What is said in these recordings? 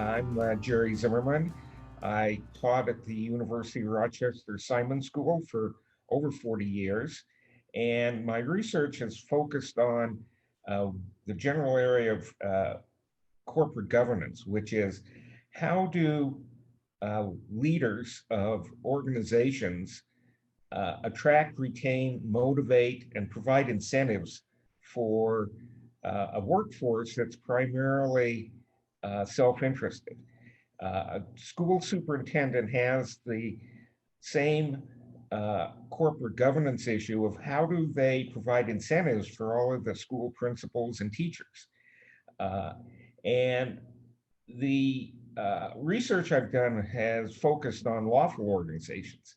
I'm Jerry Zimmerman. I taught at the University of Rochester Simon School for over 40 years, and my research has focused on uh, the general area of corporate governance, which is how do leaders of organizations attract, retain, motivate, and provide incentives for a workforce that's primarily self-interested. A school superintendent has the same corporate governance issue of how do they provide incentives for all of the school principals and teachers. Uh, and the research I've done has focused on lawful organizations.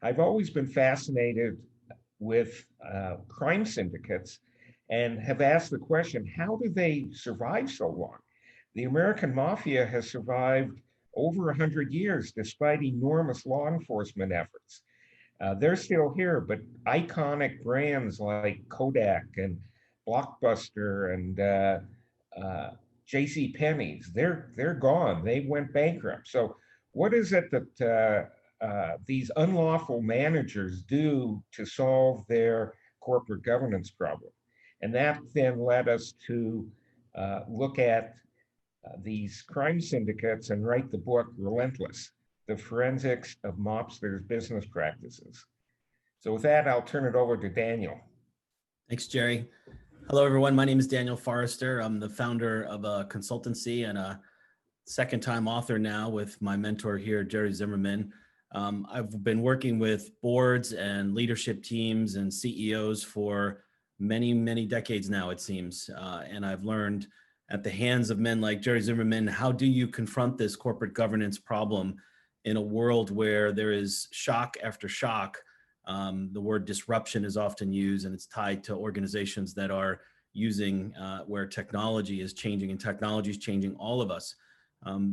I've always been fascinated with crime syndicates and have asked the question, how do they survive so long? The American mafia has survived over 100 years despite enormous law enforcement efforts. They're still here, but iconic brands like Kodak and Blockbuster and J.C. Penney's, they're gone. They went bankrupt. So, what is it that these unlawful managers do to solve their corporate governance problem? And that then led us to look at these crime syndicates and write the book Relentless, the forensics of mobsters' business practices. So with that, I'll turn it over to Daniel. Thanks, Jerry. Hello, everyone. My name is Daniel Forrester. I'm the founder of a consultancy and a second-time author now with my mentor here, Jerry Zimmerman. I've been working with boards and leadership teams and CEOs for many, many decades now, it seems. And I've learned at the hands of men like Jerry Zimmerman, how do you confront this corporate governance problem in a world where there is shock after shock? The word disruption is often used, and it's tied to organizations that are using where technology is changing, and technology is changing all of us.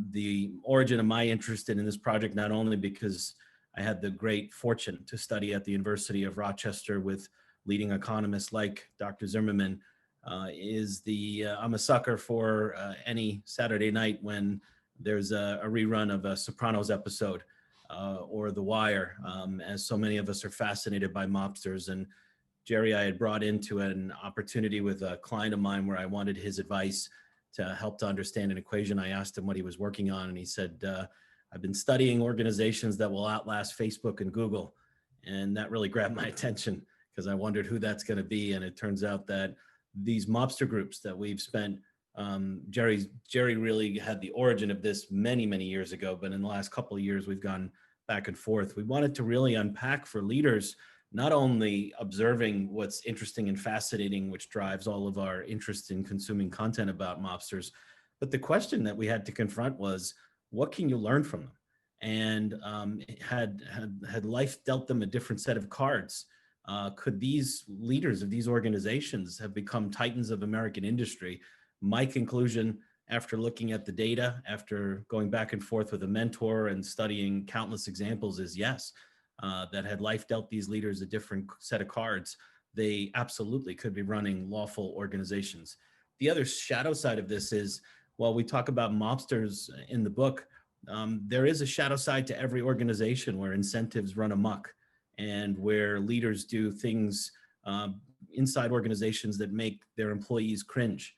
The origin of my interest in this project, not only because I had the great fortune to study at the University of Rochester with leading economists like Dr. Zimmerman, I'm a sucker for any Saturday night when there's a rerun of a Sopranos episode or The Wire, as so many of us are fascinated by mobsters. And Jerry, I had brought into an opportunity with a client of mine where I wanted his advice to help to understand an equation. I asked him what he was working on, and he said, I've been studying organizations that will outlast Facebook and Google. And that really grabbed my attention because I wondered who that's going to be. And it turns out that these mobster groups that we've spent, Jerry really had the origin of this many, many years ago, but in the last couple of years, we've gone back and forth. We wanted to really unpack for leaders, not only observing what's interesting and fascinating, which drives all of our interest in consuming content about mobsters, but the question that we had to confront was, what can you learn from them? And had life dealt them a different set of cards? Could these leaders of these organizations have become titans of American industry? My conclusion, after looking at the data, after going back and forth with a mentor and studying countless examples, is yes, that had life dealt these leaders a different set of cards, they absolutely could be running lawful organizations. The other shadow side of this is, while we talk about mobsters in the book, there is a shadow side to every organization where incentives run amok, and where leaders do things inside organizations that make their employees cringe.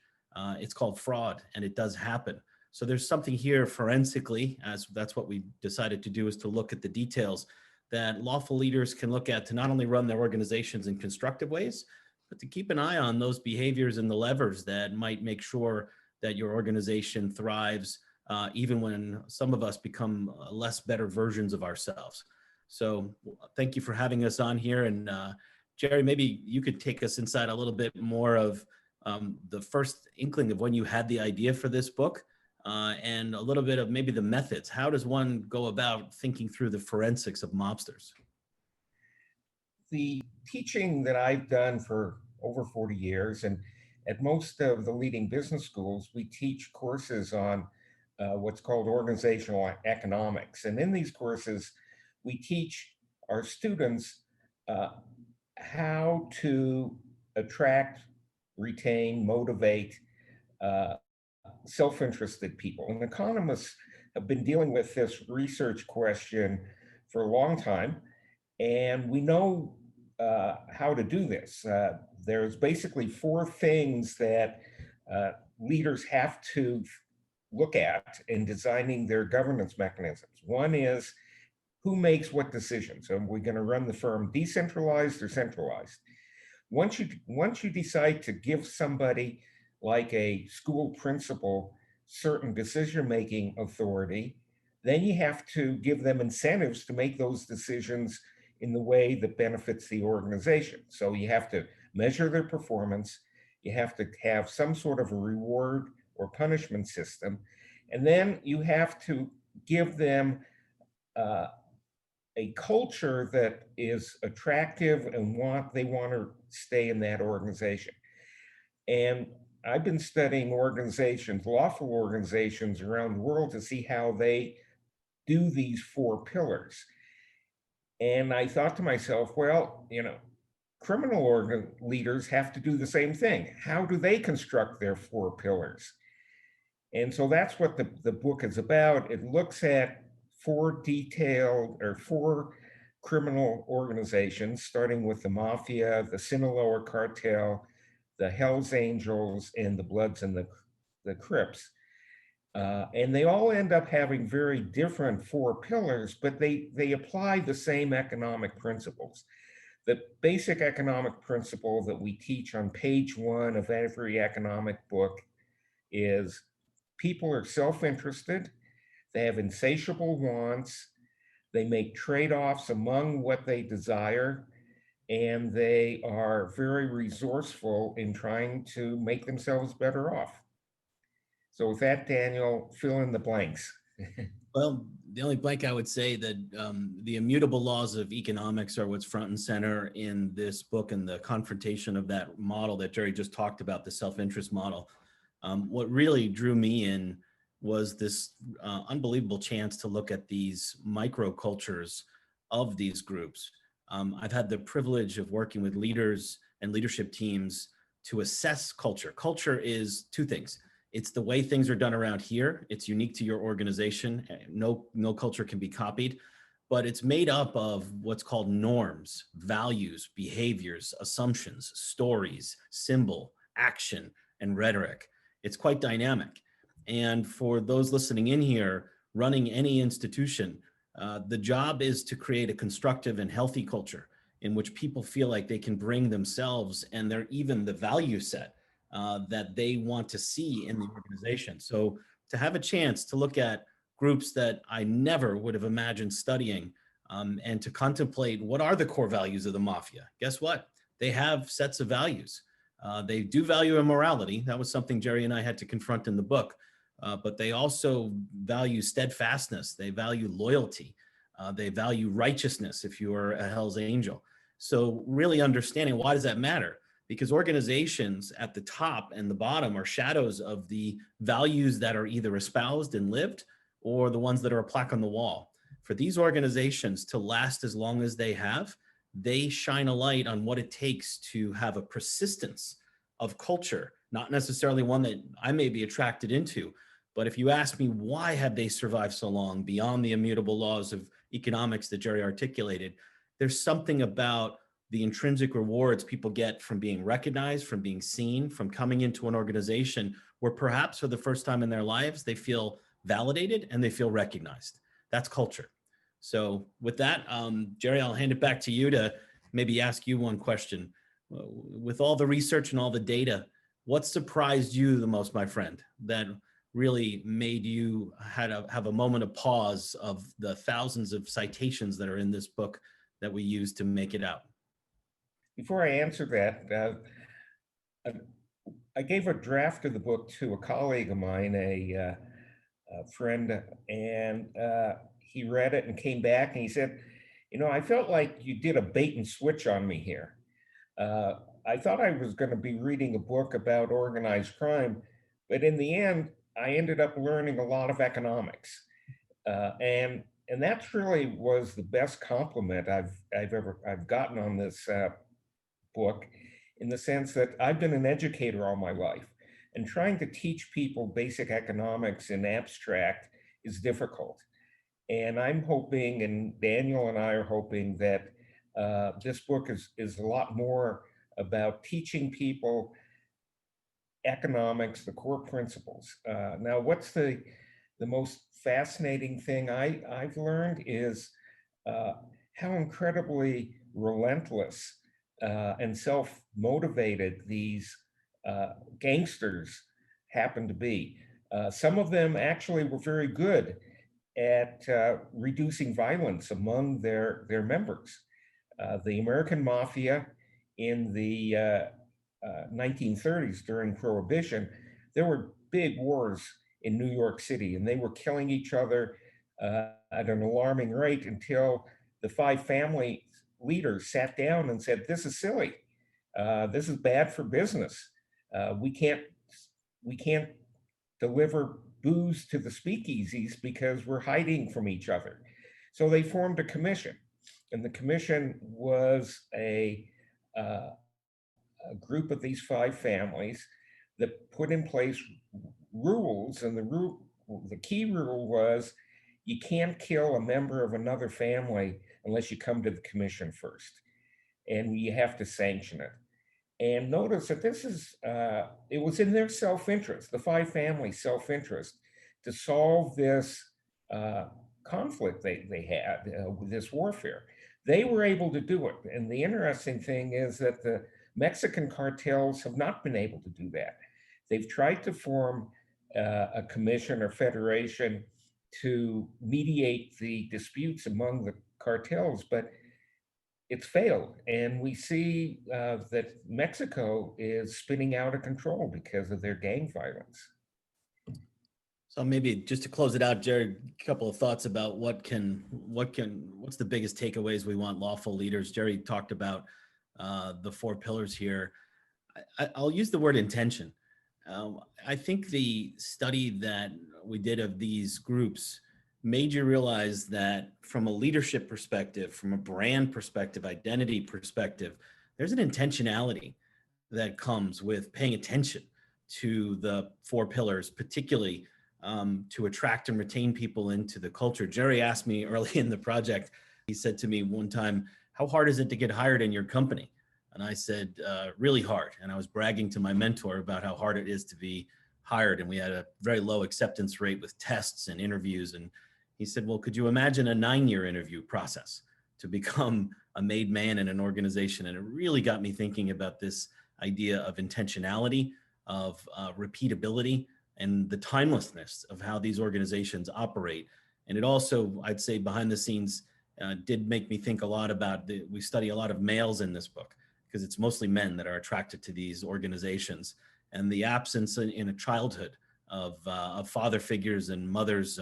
It's called fraud, and it does happen. So there's something here forensically, as that's what we decided to do, is to look at the details that lawful leaders can look at to not only run their organizations in constructive ways, but to keep an eye on those behaviors and the levers that might make sure that your organization thrives, even when some of us become less better versions of ourselves. So thank you for having us on here. And Jerry, maybe you could take us inside a little bit more of the first inkling of when you had the idea for this book, and a little bit of maybe the methods. How does one go about thinking through the forensics of mobsters? The teaching that I've done for over 40 years, and at most of the leading business schools, we teach courses on what's called organizational economics. And in these courses, we teach our students how to attract, retain, motivate self-interested people. And economists have been dealing with this research question for a long time, and we know how to do this. There's basically four things that uh, leaders have to look at in designing their governance mechanisms. One is who makes what decisions? Are we going to run the firm decentralized or centralized? Once you decide to give somebody like a school principal certain decision making authority, then you have to give them incentives to make those decisions in the way that benefits the organization. So you have to measure their performance, you have to have some sort of a reward or punishment system, and then you have to give them uh, a culture that is attractive and they want to stay in that organization. And I've been studying organizations, lawful organizations around the world to see how they do these four pillars. And I thought to myself, well, criminal leaders have to do the same thing. How do they construct their four pillars? And so that's what the book is about. It looks at four criminal organizations, starting with the mafia, the Sinaloa cartel, the Hells Angels, and the Bloods and the Crips. And they all end up having very different four pillars, but they apply the same economic principles. The basic economic principle that we teach on page 1 of every economic book is people are self-interested, they have insatiable wants, they make trade-offs among what they desire, and they are very resourceful in trying to make themselves better off. So with that, Daniel, fill in the blanks. Well, the only blank I would say that the immutable laws of economics are what's front and center in this book, and the confrontation of that model that Jerry just talked about, the self-interest model. What really drew me in was this unbelievable chance to look at these microcultures of these groups. I've had the privilege of working with leaders and leadership teams to assess culture. Culture is two things. It's the way things are done around here. It's unique to your organization. No culture can be copied, but it's made up of what's called norms, values, behaviors, assumptions, stories, symbol, action, and rhetoric. It's quite dynamic. And for those listening in here, running any institution, the job is to create a constructive and healthy culture in which people feel like they can bring themselves and even the value set that they want to see in the organization. So to have a chance to look at groups that I never would have imagined studying, and to contemplate what are the core values of the mafia. Guess what? They have sets of values. They do value immorality. That was something Jerry and I had to confront in the book. But they also value steadfastness. They value loyalty. They value righteousness if you are a Hell's Angel. So really understanding, why does that matter? Because organizations at the top and the bottom are shadows of the values that are either espoused and lived, or the ones that are a plaque on the wall. For these organizations to last as long as they have, they shine a light on what it takes to have a persistence of culture, not necessarily one that I may be attracted into. But if you ask me, why have they survived so long beyond the immutable laws of economics that Jerry articulated, there's something about the intrinsic rewards people get from being recognized, from being seen, from coming into an organization where perhaps for the first time in their lives, they feel validated and they feel recognized. That's culture. So with that, Jerry, I'll hand it back to you to maybe ask you one question. With all the research and all the data, what surprised you the most, my friend, that really made you have a moment of pause of the thousands of citations that are in this book that we use to make it out? Before I answer that, I gave a draft of the book to a colleague of mine, a friend, and he read it and came back and he said, I felt like you did a bait and switch on me here. I thought I was going to be reading a book about organized crime, but in the end, I ended up learning a lot of economics, and that really was the best compliment I've gotten on this book, in the sense that I've been an educator all my life, And trying to teach people basic economics in abstract is difficult. And I'm hoping, and Daniel and I are hoping, that this book is a lot more about teaching people economics, the core principles. Now, what's the most fascinating thing I've learned is uh, how incredibly relentless and self-motivated these gangsters happen to be. Some of them actually were very good at reducing violence among their members. The American Mafia in the 1930s during Prohibition, there were big wars in New York City, and they were killing each other at an alarming rate until the five family leaders sat down and said, "This is silly. This is bad for business. We can't deliver booze to the speakeasies because we're hiding from each other." So they formed a commission, and the commission was a group of these five families that put in place rules, and the key rule was you can't kill a member of another family unless you come to the commission first, and you have to sanction it. And notice that this is, it was in their self-interest, the five families' self-interest, to solve this uh, conflict they had, with this warfare. They were able to do it. And the interesting thing is that the Mexican cartels have not been able to do that. They've tried to form a commission or federation to mediate the disputes among the cartels, but it's failed. And we see that Mexico is spinning out of control because of their gang violence. So maybe just to close it out, Jerry, a couple of thoughts about what's the biggest takeaways we want lawful leaders. Jerry talked about the four pillars here. I'll use the word intention. I think the study that we did of these groups made you realize that from a leadership perspective, from a brand perspective, identity perspective, there's an intentionality that comes with paying attention to the four pillars, particularly to attract and retain people into the culture. Jerry asked me early in the project, he said to me one time, "How hard is it to get hired in your company?" And I said, "Really hard." And I was bragging to my mentor about how hard it is to be hired. And we had a very low acceptance rate with tests and interviews. And he said, "Well, could you imagine a 9-year interview process to become a made man in an organization?" And it really got me thinking about this idea of intentionality, of repeatability, and the timelessness of how these organizations operate. And it also, I'd say, behind the scenes, did make me think a lot about we study a lot of males in this book because it's mostly men that are attracted to these organizations, and the absence in a childhood of father figures and mothers,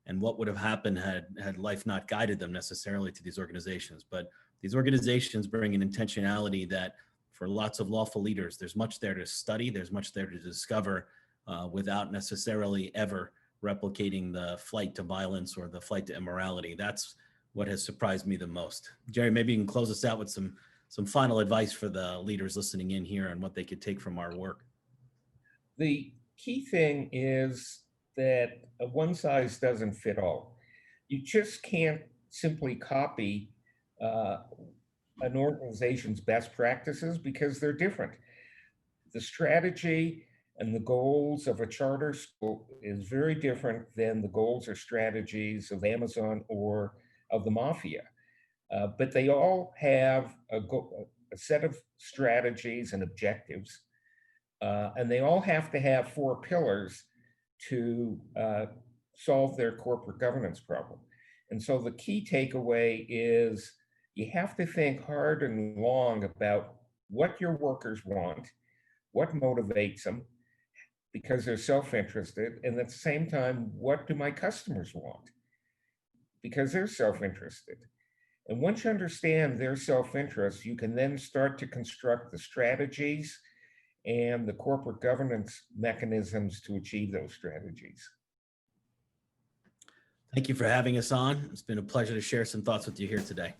and what would have happened had life not guided them necessarily to these organizations. But these organizations bring an intentionality that for lots of lawful leaders, there's much there to study, there's much there to discover, without necessarily ever replicating the flight to violence or the flight to immorality. That's what has surprised me the most. Jerry, maybe you can close us out with some final advice for the leaders listening in here and what they could take from our work. The key thing is that one size doesn't fit all. You just can't simply copy uh, an organization's best practices because they're different. The strategy and the goals of a charter school is very different than the goals or strategies of Amazon or of the mafia. But they all have a set of strategies and objectives, and they all have to have four pillars to solve their corporate governance problem. And so the key takeaway is you have to think hard and long about what your workers want, what motivates them, because they're self-interested, and at the same time, what do my customers want? Because they're self-interested. And once you understand their self-interest, you can then start to construct the strategies and the corporate governance mechanisms to achieve those strategies. Thank you for having us on. It's been a pleasure to share some thoughts with you here today.